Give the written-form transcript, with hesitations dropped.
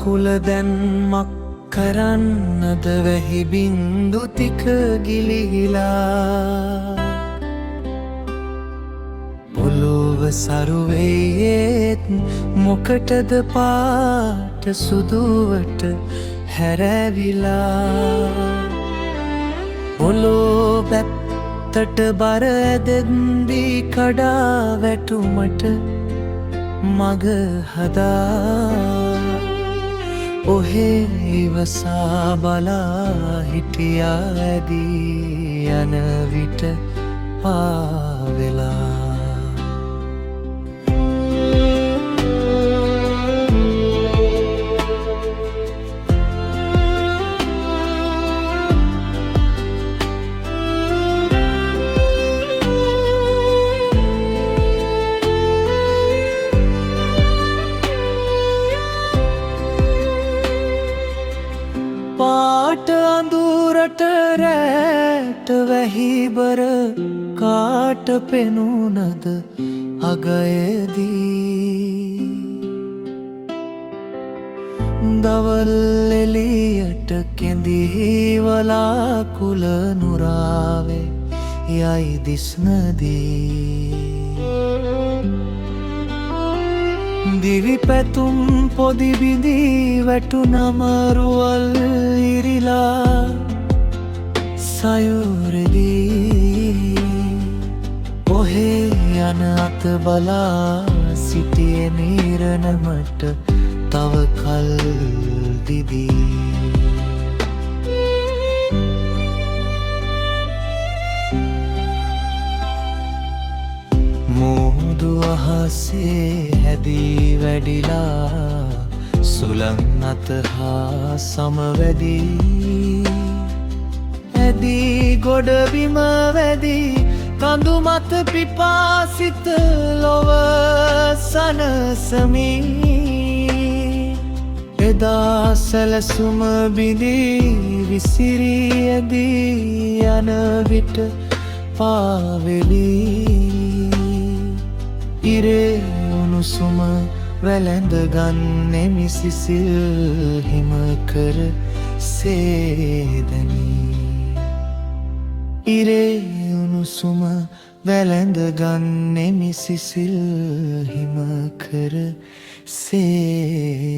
කුල දැන් මක් කරන්නද වැහි බින්දු ටික ගිලිහිලා පොළොව සරුවේත් මොකටද පාට සුදුවට හැරවිලා පොළොව පැත්තට බර ඇදෙන්දී කඩා වැටුමට මග හදා ඔහේ ඉවසා බලා හිටියා ඇදී යන විට පාවෙලා පාට අඳුරට රැට වැහිබර කාට පෙනුනද අගයදී දවල් එළියට කෙඳී වලාකුළ නුරාවේ යයි දිස්නදී දිවි පැතුම් පොදි බිඳී වැටුනම රුවල් ඉරිලා සයුරෙදී ඔහේ යන අත බලා සිටියේ නිරණමට තව කල් දිදී මුහුදු අහසේ හැදී වැඩිලා සුළං අත හා සමවැදී ඇදී ගොඩබිම වැදී කඳු මත පිපාසිත ලොව සනසමී එදා සැලසුම බිඳී විසිරී ඇදී යන විට පාවෙලී ඉරේ උණුසුම වැළඳ ගන්නෙමි සිසිල් හිම කර සේදමී ඉරේ උණුසුම වැළඳ ගන්නෙමි සිසිල් හිම කර සේදමී